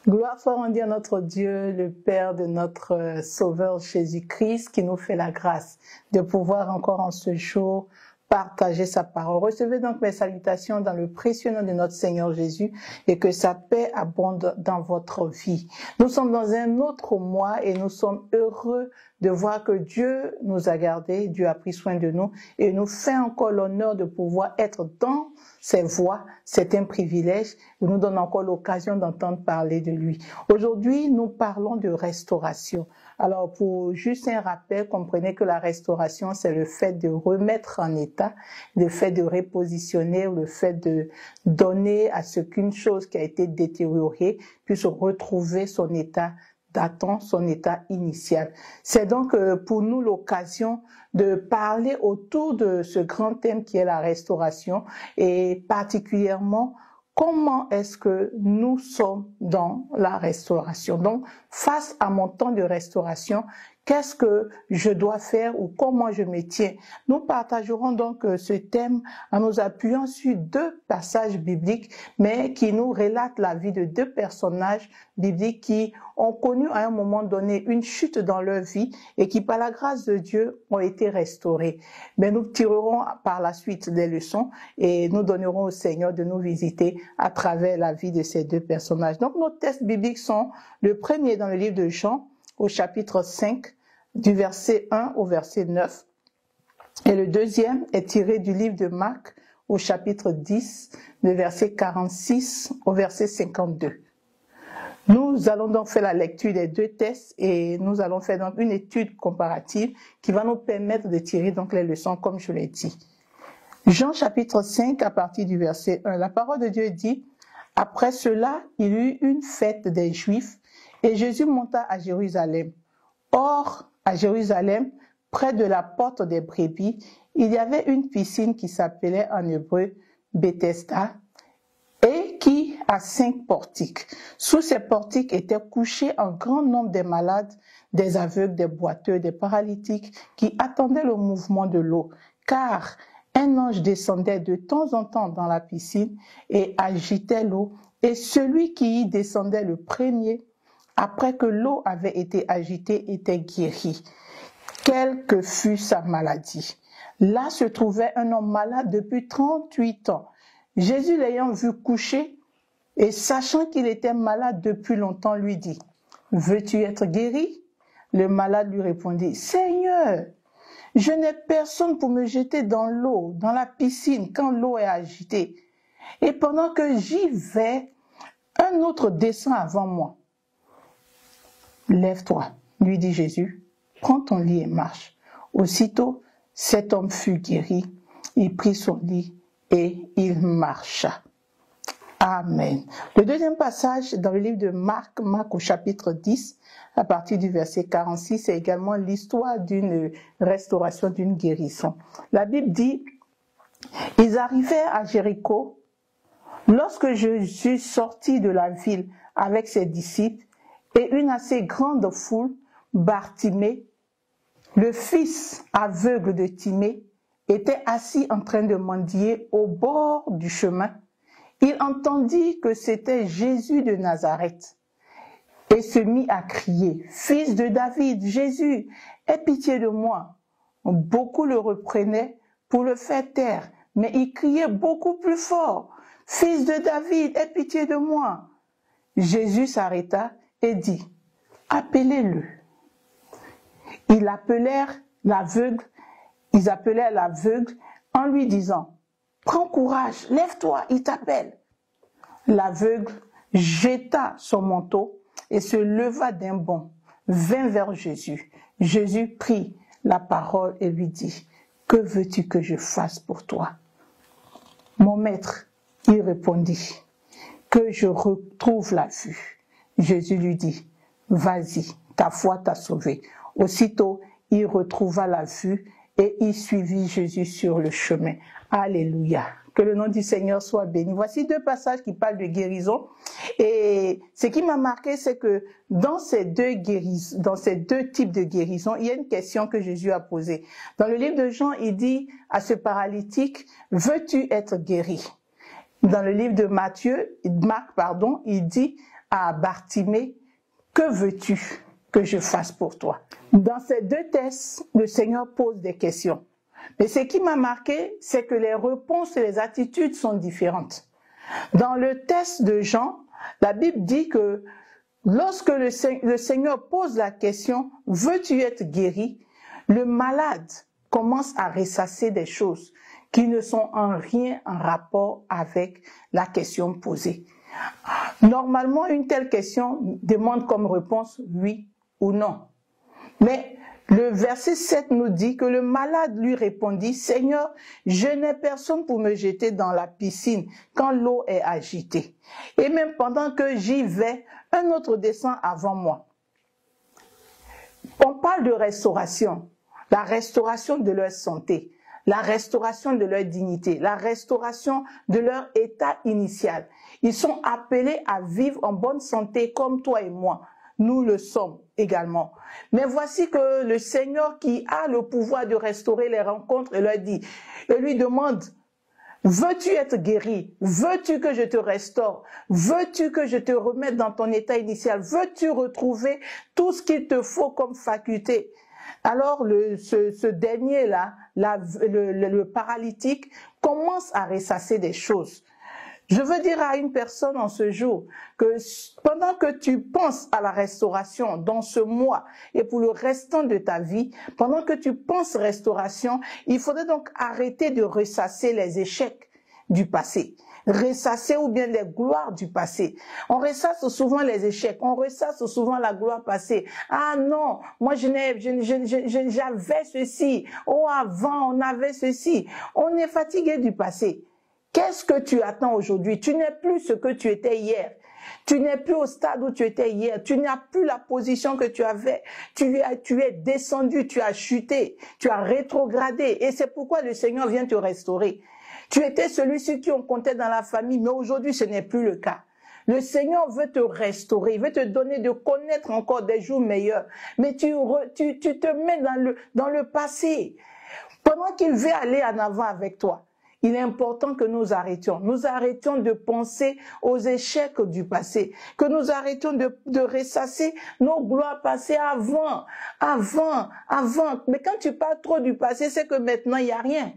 Gloire soit rendue à notre Dieu, le Père de notre Sauveur Jésus-Christ, qui nous fait la grâce de pouvoir encore en ce jour partager sa parole. Recevez donc mes salutations dans le précieux nom de notre Seigneur Jésus et que sa paix abonde dans votre vie. Nous sommes dans un autre mois et nous sommes heureux de voir que Dieu nous a gardés, Dieu a pris soin de nous et nous fait encore l'honneur de pouvoir être dans ses voies. C'est un privilège. Il nous donne encore l'occasion d'entendre parler de lui. Aujourd'hui, nous parlons de restauration. Alors, pour juste un rappel, comprenez que la restauration, c'est le fait de remettre en état, le fait de repositionner, le fait de donner à ce qu'une chose qui a été détériorée puisse retrouver son état datant, son état initial. C'est donc pour nous l'occasion de parler autour de ce grand thème qui est la restauration et particulièrement comment est-ce que nous sommes dans la restauration. Donc, face à mon temps de restauration, qu'est-ce que je dois faire ou comment je me tiens? Nous partagerons donc ce thème en nous appuyant sur deux passages bibliques, mais qui nous relatent la vie de deux personnages bibliques qui ont connu à un moment donné une chute dans leur vie et qui, par la grâce de Dieu, ont été restaurés. Mais nous tirerons par la suite des leçons et nous donnerons au Seigneur de nous visiter à travers la vie de ces deux personnages. Donc, nos textes bibliques sont le premier dans le livre de Jean, au chapitre 5, du verset 1 au verset 9. Et le deuxième est tiré du livre de Marc, au chapitre 10, du verset 46 au verset 52. Nous allons donc faire la lecture des deux textes et nous allons faire donc une étude comparative qui va nous permettre de tirer donc les leçons comme je l'ai dit. Jean chapitre 5 à partir du verset 1. La parole de Dieu dit: après cela, il y eut une fête des Juifs et Jésus monta à Jérusalem. Or, à Jérusalem, près de la porte des brebis, il y avait une piscine qui s'appelait en hébreu Bethesda et qui a 5 portiques. Sous ces portiques étaient couchés un grand nombre de malades, des aveugles, des boiteux, des paralytiques qui attendaient le mouvement de l'eau, car un ange descendait de temps en temps dans la piscine et agitait l'eau, et celui qui y descendait le premier, après que l'eau avait été agitée, était guéri, quelle que fût sa maladie. Là se trouvait un homme malade depuis 38 ans. Jésus l'ayant vu coucher et sachant qu'il était malade depuis longtemps, lui dit: veux-tu être guéri? Le malade lui répondit: Seigneur, je n'ai personne pour me jeter dans l'eau, dans la piscine, quand l'eau est agitée. Et pendant que j'y vais, un autre descend avant moi. Lève-toi, lui dit Jésus, prends ton lit et marche. Aussitôt, cet homme fut guéri, il prit son lit et il marcha. Amen. Le deuxième passage dans le livre de Marc au chapitre 10, à partir du verset 46, c'est également l'histoire d'une restauration, d'une guérison. La Bible dit: ils arrivèrent à Jéricho. Lorsque Jésus sortit de la ville avec ses disciples et une assez grande foule, Bartimée, le fils aveugle de Timée, était assis en train de mendier au bord du chemin. Il entendit que c'était Jésus de Nazareth et se mit à crier: Fils de David, Jésus, aie pitié de moi. Beaucoup le reprenaient pour le faire taire, mais il criait beaucoup plus fort: Fils de David, aie pitié de moi. Jésus s'arrêta et dit: appelez-le. Ils appelèrent l'aveugle en lui disant: prends courage, lève-toi, il t'appelle. L'aveugle jeta son manteau et se leva d'un bond, vint vers Jésus. Jésus prit la parole et lui dit: que veux-tu que je fasse pour toi? Mon maître, il répondit: que je retrouve la vue. Jésus lui dit: vas-y, ta foi t'a sauvé. Aussitôt, il retrouva la vue et il suivit Jésus sur le chemin. Alléluia. Que le nom du Seigneur soit béni. Voici deux passages qui parlent de guérison. Et ce qui m'a marqué, c'est que dans ces deux types de guérison, il y a une question que Jésus a posée. Dans le livre de Jean, il dit à ce paralytique: veux-tu être guéri? Dans le livre de Marc, il dit à Bartimée, que veux-tu que je fasse pour toi? Dans ces deux textes, le Seigneur pose des questions. Mais ce qui m'a marqué, c'est que les réponses et les attitudes sont différentes. Dans le texte de Jean, la Bible dit que lorsque le Seigneur pose la question « Veux-tu être guéri ?», le malade commence à ressasser des choses qui ne sont en rien en rapport avec la question posée. Normalement, une telle question demande comme réponse oui ou non. Mais le verset 7 nous dit que le malade lui répondit « Seigneur, je n'ai personne pour me jeter dans la piscine quand l'eau est agitée. Et même pendant que j'y vais, un autre descend avant moi. » On parle de restauration, la restauration de leur santé, la restauration de leur dignité, la restauration de leur état initial. Ils sont appelés à vivre en bonne santé comme toi et moi. Nous le sommes également. Mais voici que le Seigneur qui a le pouvoir de restaurer les rencontres lui demande, veux-tu être guéri? Veux-tu que je te restaure? Veux-tu que je te remette dans ton état initial? Veux-tu retrouver tout ce qu'il te faut comme faculté? Alors ce dernier-là, le paralytique, commence à ressasser des choses. Je veux dire à une personne en ce jour que pendant que tu penses à la restauration dans ce mois et pour le restant de ta vie, pendant que tu penses restauration, il faudrait donc arrêter de ressasser les échecs du passé. Ressasser ou bien les gloires du passé. On ressasse souvent les échecs, on ressasse souvent la gloire passée. Ah non, moi j'avais ceci. Oh avant on avait ceci. On est fatigué du passé. Qu'est-ce que tu attends aujourd'hui? Tu n'es plus ce que tu étais hier. Tu n'es plus au stade où tu étais hier. Tu n'as plus la position que tu avais. Tu es descendu, tu as chuté, tu as rétrogradé. Et c'est pourquoi le Seigneur vient te restaurer. Tu étais celui-ci qui on comptait dans la famille, mais aujourd'hui ce n'est plus le cas. Le Seigneur veut te restaurer, il veut te donner de connaître encore des jours meilleurs. Mais tu te mets dans le passé. Pendant qu'il veut aller en avant avec toi, il est important que nous arrêtions. Nous arrêtions de penser aux échecs du passé. Que nous arrêtions de ressasser nos gloires passées avant. Mais quand tu parles trop du passé, c'est que maintenant il n'y a rien.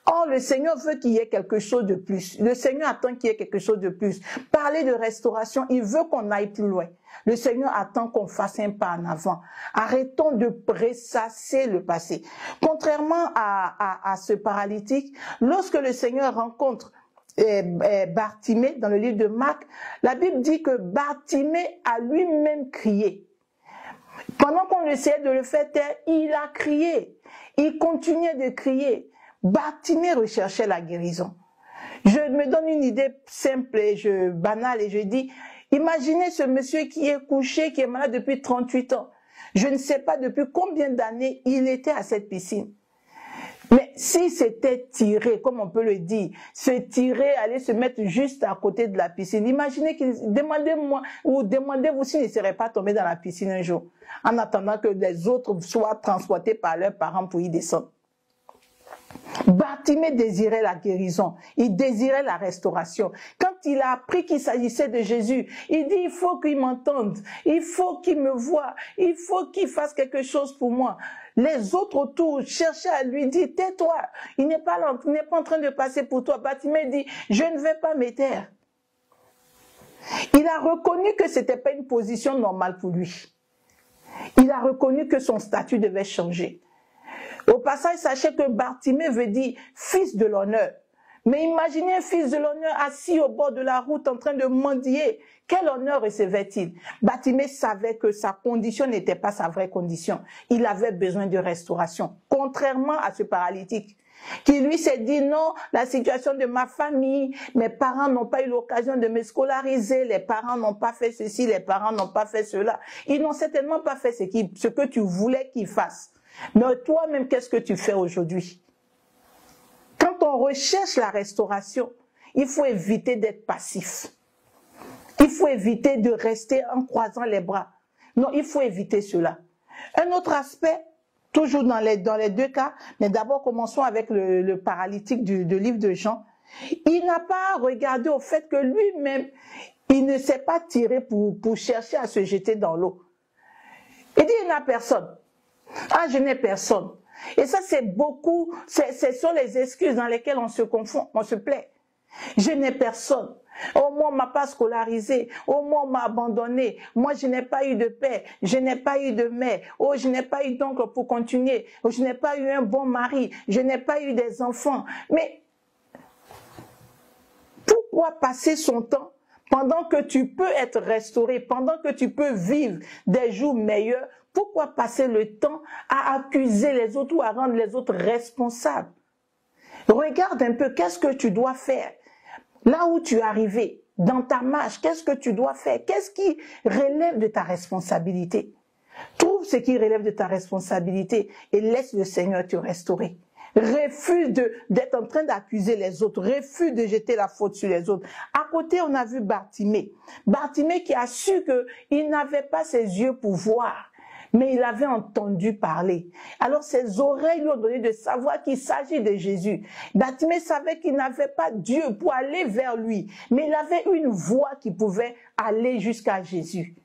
Or, le Seigneur veut qu'il y ait quelque chose de plus. Le Seigneur attend qu'il y ait quelque chose de plus. Parler de restauration, il veut qu'on aille plus loin. Le Seigneur attend qu'on fasse un pas en avant. Arrêtons de ressasser le passé. Contrairement à ce paralytique, lorsque le Seigneur rencontre Bartimée dans le livre de Marc, la Bible dit que Bartimée a lui-même crié. Pendant qu'on essayait de le faire taire, il a crié. Il continuait de crier. Bartimée recherchait la guérison. Je me donne une idée simple et banale et je dis, imaginez ce monsieur qui est couché, qui est malade depuis 38 ans. Je ne sais pas depuis combien d'années il était à cette piscine. Mais si c'était tiré, comme on peut le dire, se tirer, aller se mettre juste à côté de la piscine, imaginez demandez-vous s'il ne serait pas tombé dans la piscine un jour, en attendant que les autres soient transportés par leurs parents pour y descendre. Bartimée désirait la guérison, il désirait la restauration. Quand il a appris qu'il s'agissait de Jésus, il dit il faut qu'il m'entende, il faut qu'il me voie, il faut qu'il fasse quelque chose pour moi. Les autres autour cherchaient à lui dire tais-toi, il n'est pas en train de passer pour toi. Bartimée dit je ne vais pas me taire. Il a reconnu que ce n'était pas une position normale pour lui. Il a reconnu que son statut devait changer. Au passage, sachez que Bartimée veut dire fils de l'honneur. Mais imaginez un fils de l'honneur assis au bord de la route en train de mendier. Quel honneur recevait-il? Bartimée savait que sa condition n'était pas sa vraie condition. Il avait besoin de restauration. Contrairement à ce paralytique qui lui s'est dit non, la situation de ma famille, mes parents n'ont pas eu l'occasion de me scolariser, les parents n'ont pas fait ceci, les parents n'ont pas fait cela. Ils n'ont certainement pas fait ce que tu voulais qu'ils fassent. Mais toi-même, qu'est-ce que tu fais aujourd'hui? Quand on recherche la restauration, il faut éviter d'être passif. Il faut éviter de rester en croisant les bras. Non, il faut éviter cela. Un autre aspect, toujours dans les deux cas, mais d'abord commençons avec le paralytique du livre de Jean. Il n'a pas regardé au fait que lui-même, il ne s'est pas tiré pour chercher à se jeter dans l'eau. Il dit, il n'a personne. Ah, je n'ai personne. Et ça, c'est beaucoup, ce sont les excuses dans lesquelles on se confond, on se plaît. Je n'ai personne. Au moins, on m'a pas scolarisé. Au moins, on m'a abandonné. Moi, je n'ai pas eu de père. Je n'ai pas eu de mère. Oh, je n'ai pas eu d'oncle pour continuer. Oh, je n'ai pas eu un bon mari. Je n'ai pas eu des enfants. Mais pourquoi passer son temps pendant que tu peux être restauré, pendant que tu peux vivre des jours meilleurs? Pourquoi passer le temps à accuser les autres ou à rendre les autres responsables? Regarde un peu, qu'est-ce que tu dois faire? Là où tu es arrivé, dans ta marche, qu'est-ce que tu dois faire? Qu'est-ce qui relève de ta responsabilité? Trouve ce qui relève de ta responsabilité et laisse le Seigneur te restaurer. Refuse d'être en train d'accuser les autres. Refuse de jeter la faute sur les autres. À côté, on a vu Bartimée. Bartimée qui a su qu'il n'avait pas ses yeux pour voir, mais il avait entendu parler. Alors ses oreilles lui ont donné de savoir qu'il s'agit de Jésus. Bartimée savait qu'il n'avait pas Dieu pour aller vers lui, mais il avait une voix qui pouvait aller jusqu'à Jésus.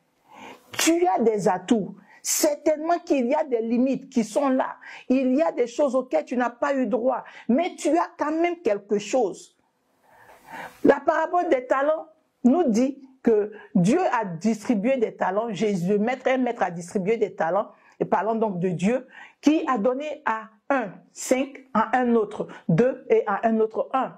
Tu as des atouts. Certainement qu'il y a des limites qui sont là. Il y a des choses auxquelles tu n'as pas eu droit, mais tu as quand même quelque chose. La parabole des talents nous dit que Dieu a distribué des talents, Jésus, un maître a distribué des talents, et parlons donc de Dieu, qui a donné à un 5, à un autre 2 et à un autre 1.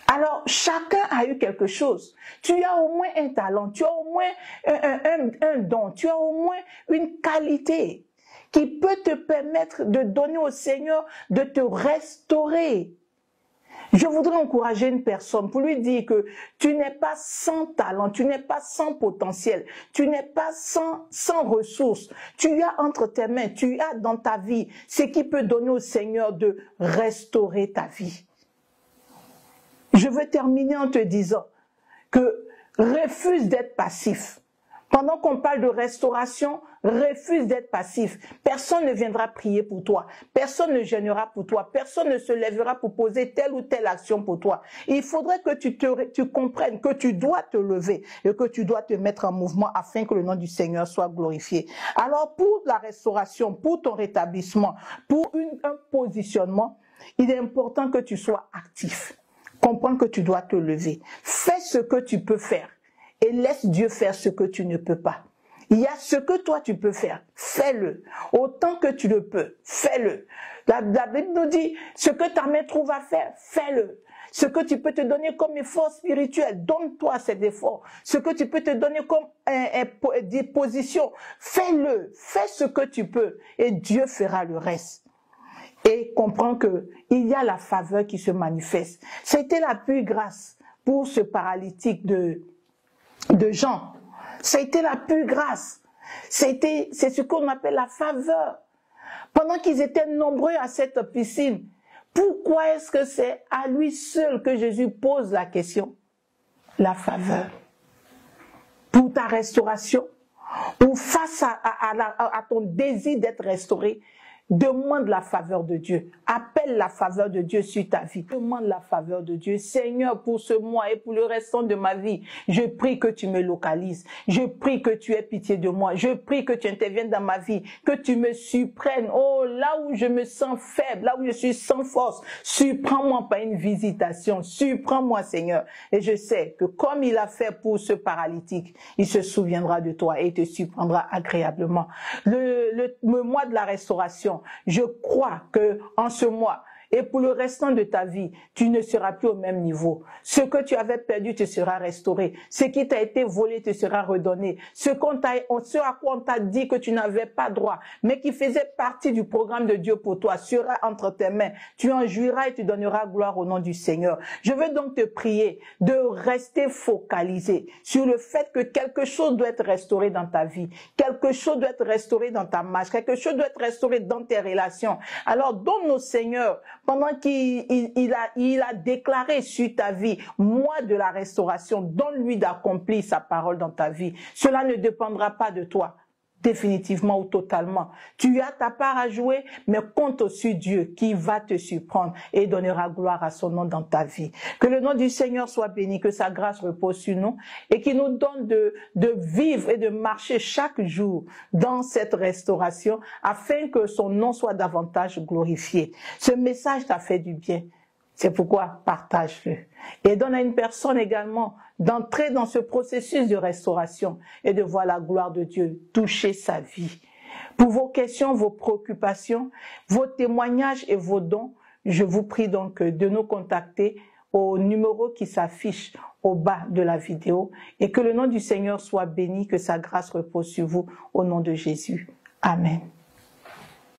Alors, chacun a eu quelque chose. Tu as au moins un talent, tu as au moins un don, tu as au moins une qualité qui peut te permettre de donner au Seigneur de te restaurer. Je voudrais encourager une personne pour lui dire que tu n'es pas sans talent, tu n'es pas sans potentiel, tu n'es pas sans ressources. Tu as entre tes mains, tu as dans ta vie ce qui peut donner au Seigneur de restaurer ta vie. Je veux terminer en te disant que refuse d'être passif. Pendant qu'on parle de restauration, refuse d'être passif. Personne ne viendra prier pour toi. Personne ne gênera pour toi. Personne ne se lèvera pour poser telle ou telle action pour toi. Il faudrait que tu comprennes que tu dois te lever et que tu dois te mettre en mouvement afin que le nom du Seigneur soit glorifié. Alors pour la restauration, pour ton rétablissement, pour un positionnement, il est important que tu sois actif. Comprends que tu dois te lever. Fais ce que tu peux faire. Et laisse Dieu faire ce que tu ne peux pas. Il y a ce que toi tu peux faire, fais-le. Autant que tu le peux, fais-le. La Bible nous dit, ce que ta main trouve à faire, fais-le. Ce que tu peux te donner comme effort spirituel, donne-toi cet effort. Ce que tu peux te donner comme disposition, fais-le. Fais ce que tu peux et Dieu fera le reste. Et comprends que il y a la faveur qui se manifeste. C'était la pure grâce pour ce paralytique de Jean. C'était la pure grâce. C'est ce qu'on appelle la faveur. Pendant qu'ils étaient nombreux à cette piscine, pourquoi est-ce que c'est à lui seul que Jésus pose la question? La faveur. Pour ta restauration, ou face à ton désir d'être restauré, demande la faveur de Dieu. Appelle la faveur de Dieu sur ta vie. Demande la faveur de Dieu. Seigneur, pour ce mois et pour le restant de ma vie, je prie que tu me localises. Je prie que tu aies pitié de moi. Je prie que tu interviennes dans ma vie. Que tu me surprennes. Oh, là où je me sens faible, là où je suis sans force, surprends-moi par une visitation. Surprends-moi, Seigneur. Et je sais que comme il a fait pour ce paralytique, il se souviendra de toi et te surprendra agréablement. Le mois de la restauration, je crois que en ce mois et pour le restant de ta vie, tu ne seras plus au même niveau. Ce que tu avais perdu te sera restauré. Ce qui t'a été volé te sera redonné. Ce à quoi on t'a dit que tu n'avais pas droit, mais qui faisait partie du programme de Dieu pour toi, sera entre tes mains. Tu en jouiras et tu donneras gloire au nom du Seigneur. Je veux donc te prier de rester focalisé sur le fait que quelque chose doit être restauré dans ta vie. Quelque chose doit être restauré dans ta marche. Quelque chose doit être restauré dans tes relations. Alors, donne au Seigneur, pendant qu'il a déclaré sur ta vie, mois de la restauration, donne-lui d'accomplir sa parole dans ta vie. Cela ne dépendra pas de toi. définitivement ou totalement. Tu as ta part à jouer, mais compte sur Dieu qui va te surprendre et donnera gloire à son nom dans ta vie. Que le nom du Seigneur soit béni, que sa grâce repose sur nous et qu'il nous donne de vivre et de marcher chaque jour dans cette restauration afin que son nom soit davantage glorifié. Ce message t'a fait du bien. C'est pourquoi partage-le. Et donne à une personne également d'entrer dans ce processus de restauration et de voir la gloire de Dieu toucher sa vie. Pour vos questions, vos préoccupations, vos témoignages et vos dons, je vous prie donc de nous contacter au numéro qui s'affiche au bas de la vidéo et que le nom du Seigneur soit béni, que sa grâce repose sur vous au nom de Jésus. Amen.